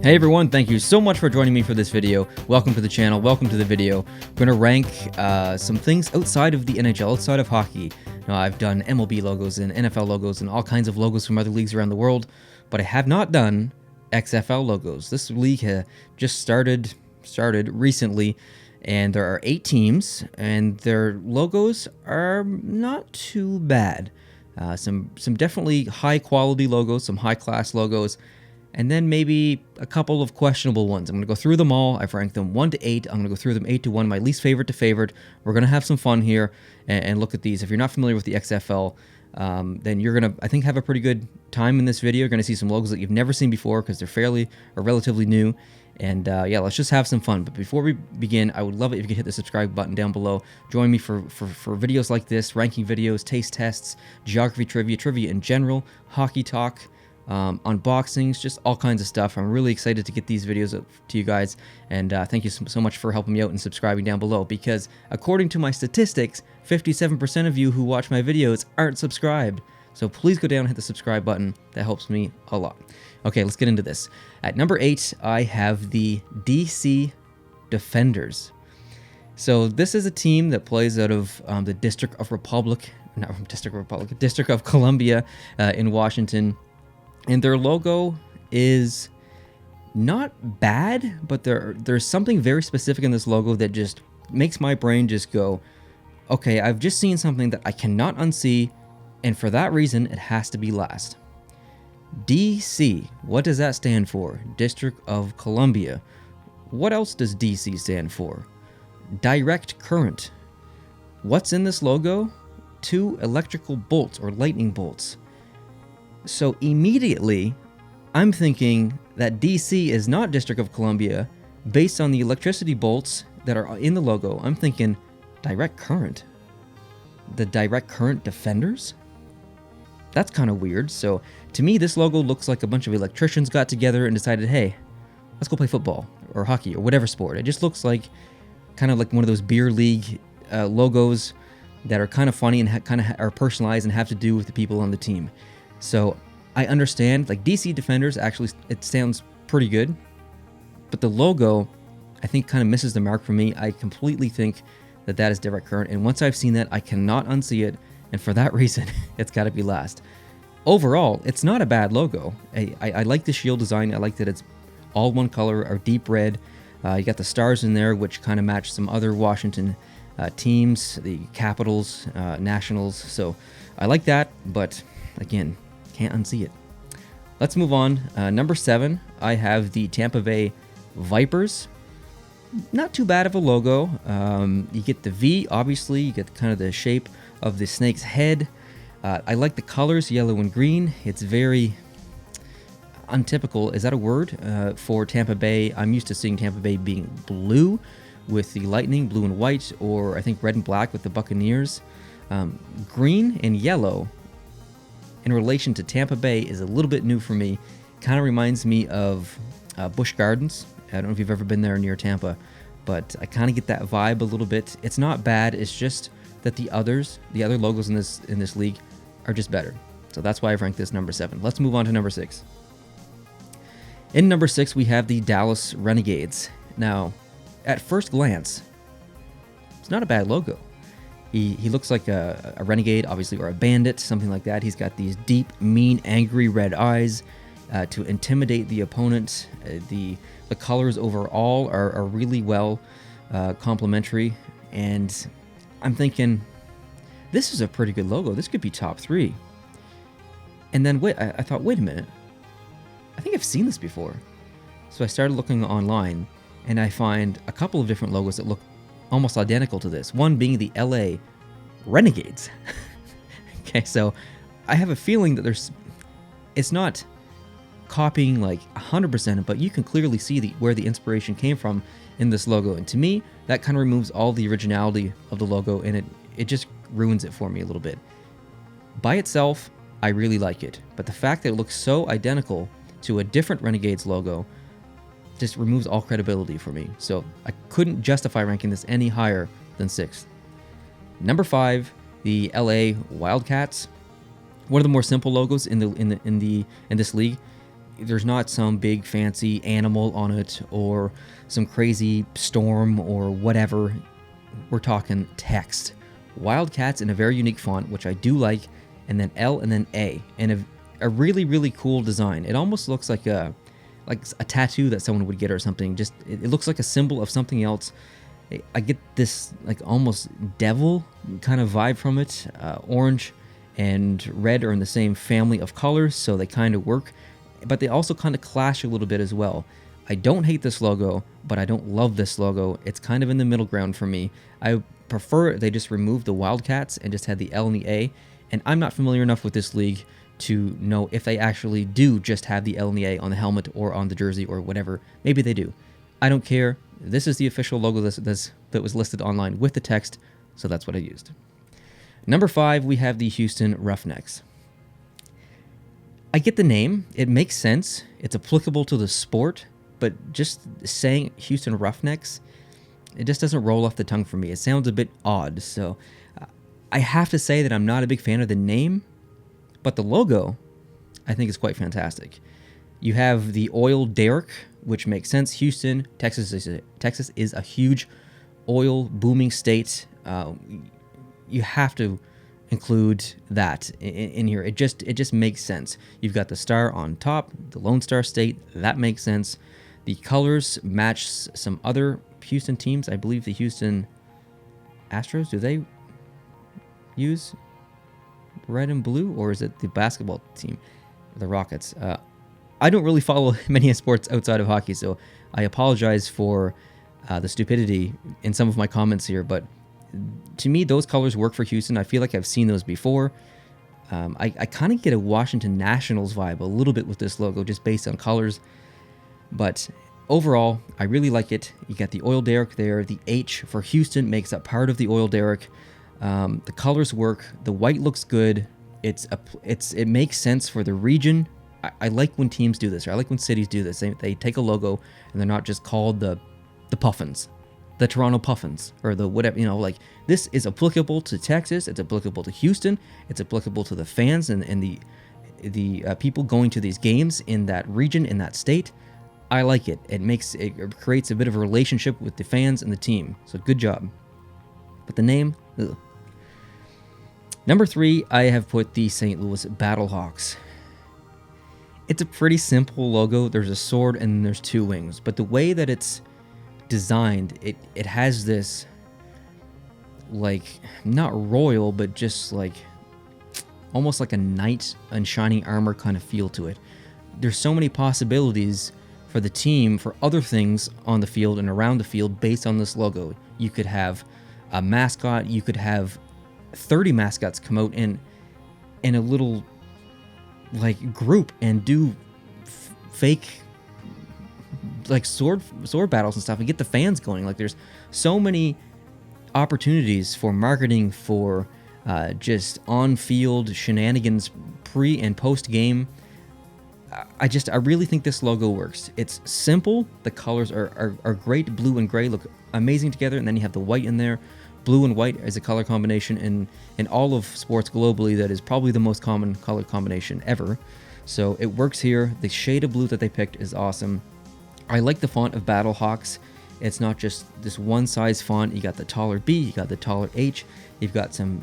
Hey everyone, thank you so much for joining me for this video. Welcome to the channel, welcome to the video. I'm going to rank some things outside of the NHL, outside of hockey. Now, I've done MLB logos and NFL logos and all kinds of logos from other leagues around the world, but I have not done XFL logos. This league just started recently, and there are 8 teams, and their logos are not too bad. Some definitely high quality logos, some high class logos, and then maybe a couple of questionable ones. I'm going to go through them all. I've ranked them 1 to 8. I'm going to go through them 8 to 1, my least favorite to favorite. We're going to have some fun here and look at these. If you're not familiar with the XFL, then you're going to, I think, have a pretty good time in this video. You're going to see some logos that you've never seen before because they're fairly or relatively new. And yeah, let's just have some fun. But before we begin, I would love it if you could hit the subscribe button down below. Join me for videos like this, ranking videos, taste tests, geography trivia in general, hockey talk, unboxings, just all kinds of stuff. I'm really excited to get these videos up to you guys, and thank you so much for helping me out and subscribing down below, because according to my statistics, 57% of you who watch my videos aren't subscribed. So please go down and hit the subscribe button. That helps me a lot. Okay, let's get into this. At number 8, I have the DC Defenders. So this is a team that plays out of the District of Columbia in Washington. And their logo is not bad, but there's something very specific in this logo that just makes my brain just go, okay, I've just seen something that I cannot unsee, and for that reason, it has to be last. DC, what does that stand for? District of Columbia. What else does DC stand for? Direct current. What's in this logo? 2 electrical bolts or lightning bolts. So immediately, I'm thinking that DC is not District of Columbia based on the electricity bolts that are in the logo. I'm thinking direct current. The direct current defenders? That's kind of weird. So to me, this logo looks like a bunch of electricians got together and decided, hey, let's go play football or hockey or whatever sport. It just looks like kind of like one of those beer league logos that are kind of funny and kind of are personalized and have to do with the people on the team. So I understand, like DC Defenders, actually, it sounds pretty good, but the logo, I think, kind of misses the mark for me. I completely think that is direct current, and once I've seen that, I cannot unsee it, and for that reason, it's got to be last. Overall, it's not a bad logo. I like the shield design. I like that it's all one color, or deep red. You got the stars in there, which kind of match some other Washington teams, the Capitals, Nationals, so I like that, but again, can't unsee it. Let's move on. Number 7, I have the Tampa Bay Vipers. Not too bad of a logo. You get the V, obviously. You get kind of the shape of the snake's head. I like the colors, yellow and green. It's very untypical. Is that a word? For Tampa Bay. I'm used to seeing Tampa Bay being blue with the Lightning, blue and white, or I think red and black with the Buccaneers. Green and yellow in relation to Tampa Bay is a little bit new for me. Kind of reminds me of Busch Gardens. I don't know if you've ever been there near Tampa, but I kind of get that vibe a little bit. It's not bad. It's just that the other logos in this league are just better. So that's why I've ranked this number 7. Let's move on to number 6. In number 6, we have the Dallas Renegades. Now, at first glance, it's not a bad logo. He looks like a renegade, obviously, or a bandit, something like that. He's got these deep, mean, angry red eyes to intimidate the opponent. The colors overall are really well complementary, and I'm thinking, this is a pretty good logo. This could be top 3. And then I thought, wait a minute. I think I've seen this before. So I started looking online, and I find a couple of different logos that look almost identical to this. One being the LA Renegades. Okay, so I have a feeling that it's not copying like 100%, but you can clearly see where the inspiration came from in this logo. And to me, that kind of removes all the originality of the logo, and it just ruins it for me a little bit. By itself, I really like it, but the fact that it looks so identical to a different Renegades logo just removes all credibility for me. So I couldn't justify ranking this any higher than 6th. Number 5, the LA Wildcats. One of the more simple logos in this league. there's not some big fancy animal on it or some crazy storm or whatever. We're talking text. Wildcats in a very unique font, which I do like, and then L and then A, and a really, really cool design. It almost looks like a tattoo that someone would get or something. Just it looks like a symbol of something else. I get this like almost devil kind of vibe from it. Orange and red are in the same family of colors, so they kind of work, but they also kind of clash a little bit as well. I don't hate this logo, but I don't love this logo. It's kind of in the middle ground for me. I prefer they just removed the Wildcats and just had the L and the A, and I'm not familiar enough with this league to know if they actually do just have the L and the A on the helmet or on the jersey or whatever. Maybe they do. I don't care. This is the official logo that was listed online with the text, so that's what I used. Number 5, we have the Houston Roughnecks. I get the name. It makes sense. It's applicable to the sport, but just saying Houston Roughnecks, it just doesn't roll off the tongue for me. It sounds a bit odd, so I have to say that I'm not a big fan of the name, but the logo, I think, is quite fantastic. You have the oil derrick, which makes sense. Houston, Texas is a huge oil booming state. You have to include that in here. It just makes sense. You've got the star on top, the Lone Star State. That makes sense. The colors match some other Houston teams. I believe the Houston Astros, do they use red and blue, or is it the basketball team, the Rockets? I don't really follow many sports outside of hockey, so I apologize for the stupidity in some of my comments here, but to me, those colors work for Houston. I feel like I've seen those before. I kind of get a Washington Nationals vibe a little bit with this logo, just based on colors, but overall, I really like it. You got the oil derrick there. The H for Houston makes up part of the oil derrick. The colors work. The white looks good. It makes sense for the region. I like when teams do this, or I like when cities do this. They take a logo and they're not just called the Puffins, the Toronto Puffins, or the whatever. Like, this is applicable to Texas. It's applicable to Houston. It's applicable to the fans and the people going to these games in that region, in that state. I like it. It creates a bit of a relationship with the fans and the team. So good job. But the name, ugh. Number 3, I have put the St. Louis Battlehawks. It's a pretty simple logo. There's a sword and there's 2 wings, but the way that it's designed, it has this, like, not royal, but just like almost like a knight in shining armor kind of feel to it. There's so many possibilities for the team for other things on the field and around the field based on this logo. You could have a mascot. You could have 30 mascots come out in a little like group and do fake like sword battles and stuff and get the fans going. Like, there's so many opportunities for marketing, for just on-field shenanigans pre and post game. I really think this logo works. It's simple. The colors are great. Blue and gray look amazing together, and then you have the white in there. Blue and white is a color combination in all of sports globally that is probably the most common color combination ever. So it works here. The shade of blue that they picked is awesome. I like the font of Battlehawks. It's not just this one size font. You got the taller B, you got the taller H, you've got some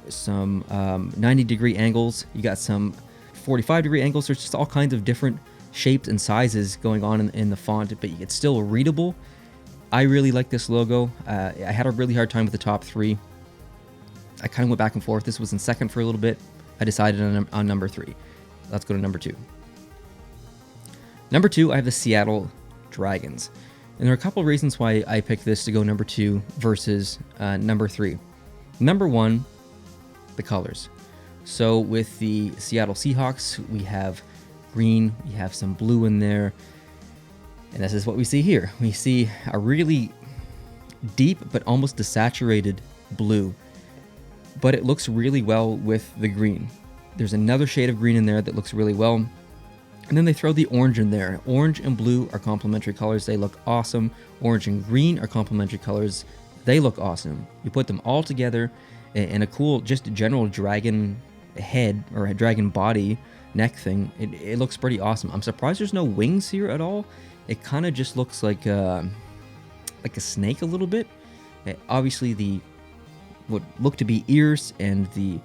90-degree angles, you got some 45-degree angles. There's just all kinds of different shapes and sizes going on in the font, but it's still readable. I really like this logo. I had a really hard time with the top 3. I kind of went back and forth. This was in second for a little bit. I decided on number 3. Let's go to number 2. Number 2, I have the Seattle Dragons. And there are a couple of reasons why I picked this to go number 2 versus number 3. Number 1, the colors. So with the Seattle Seahawks, we have green, we have some blue in there. And this is what we see here. We see a really deep but almost desaturated blue. But it looks really well with the green. There's another shade of green in there that looks really well. And then they throw the orange in there. Orange and blue are complementary colors. They look awesome. Orange and green are complementary colors. They look awesome. You put them all together in a cool, just general dragon head or a dragon body neck thing, it looks pretty awesome. I'm surprised there's no wings here at all. It kind of just looks like a snake a little bit. Obviously, the what look to be ears and the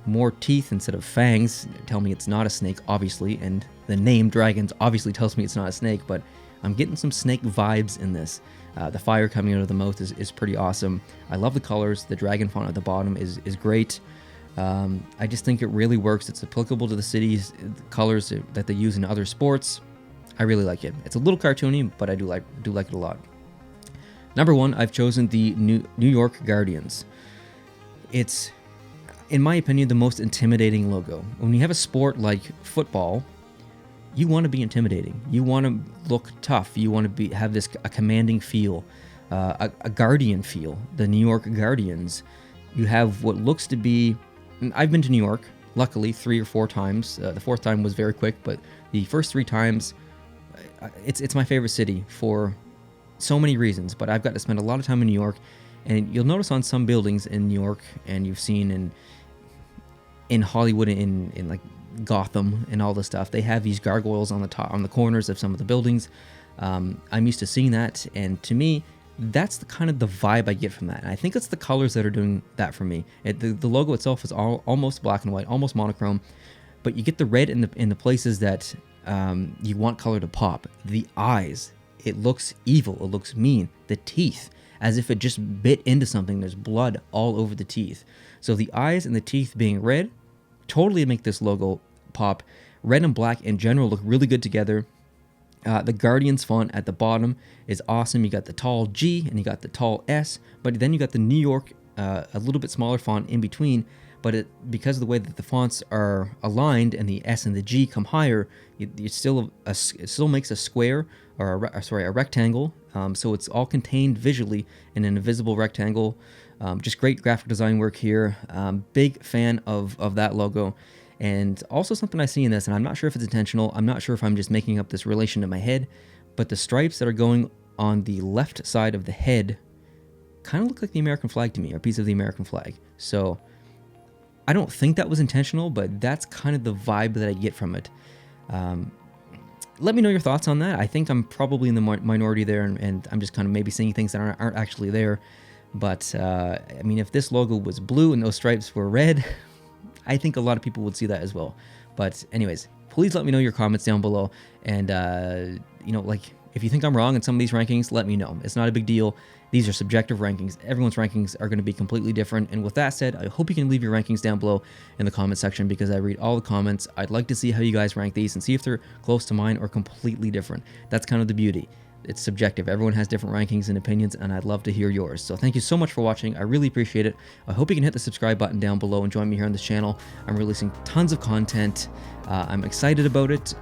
more teeth instead of fangs tell me it's not a snake, obviously, and the name dragons obviously tells me it's not a snake, but I'm getting some snake vibes in this. The fire coming out of the mouth is pretty awesome. I love the colors. The dragon font at the bottom is great. I just think it really works. It's applicable to the city's colors that they use in other sports. I really like it. It's a little cartoony, but I do like it a lot. Number 1, I've chosen the New York Guardians. It's, in my opinion, the most intimidating logo. When you have a sport like football, you want to be intimidating. You want to look tough. You want to have a commanding feel, a guardian feel. The New York Guardians. You have what looks to be. I've been to New York, luckily 3 or 4 times. The 4th time was very quick, but the first 3 times, it's my favorite city for so many reasons. But I've got to spend a lot of time in New York, and you'll notice on some buildings in New York, and you've seen in Hollywood, in like Gotham and all this stuff, they have these gargoyles on the corners of some of the buildings. I'm used to seeing that, and to me, that's the kind of the vibe I get from that. And I think it's the colors that are doing that for me. The logo itself is almost black and white, almost monochrome, but you get the red in the places that you want color to pop. The eyes, it looks evil, it looks mean. The teeth, as if it just bit into something. There's blood all over the teeth. So the eyes and the teeth being red totally make this logo pop. Red and black in general look really good together. The Guardians font at the bottom is awesome. You got the tall G and you got the tall S, but then you got the New York, a little bit smaller font in between. But because of the way that the fonts are aligned and the S and the G come higher, it still makes a square or a rectangle. So it's all contained visually in an invisible rectangle. Just great graphic design work here. Big fan of that logo. And also something I see in this, and I'm not sure if it's intentional, I'm not sure if I'm just making up this relation in my head, but the stripes that are going on the left side of the head kind of look like the American flag to me, or a piece of the American flag. So I don't think that was intentional, but that's kind of the vibe that I get from it. Let me know your thoughts on that. I think I'm probably in the minority there, and I'm just kind of maybe seeing things that aren't actually there. But, I mean, if this logo was blue and those stripes were red, I think a lot of people would see that as well. But anyways, please let me know your comments down below. And, if you think I'm wrong in some of these rankings, let me know. It's not a big deal. These are subjective rankings. Everyone's rankings are going to be completely different. And with that said, I hope you can leave your rankings down below in the comment section, because I read all the comments. I'd like to see how you guys rank these and see if they're close to mine or completely different. That's kind of the beauty. It's subjective. Everyone has different rankings and opinions, and I'd love to hear yours. So thank you so much for watching. I really appreciate it. I hope you can hit the subscribe button down below and join me here on this channel. I'm releasing tons of content. I'm excited about it.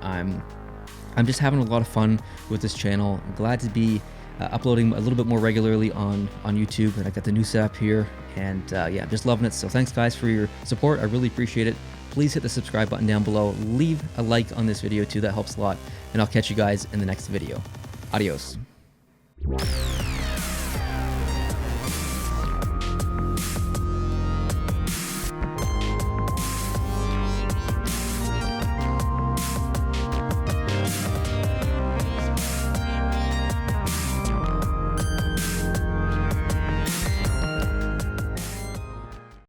I'm just having a lot of fun with this channel. I'm glad to be uploading a little bit more regularly on YouTube, and I got the new setup here, and yeah, I'm just loving it. So thanks guys for your support. I really appreciate it. Please hit the subscribe button down below. Leave a like on this video too. That helps a lot, and I'll catch you guys in the next video. Adios.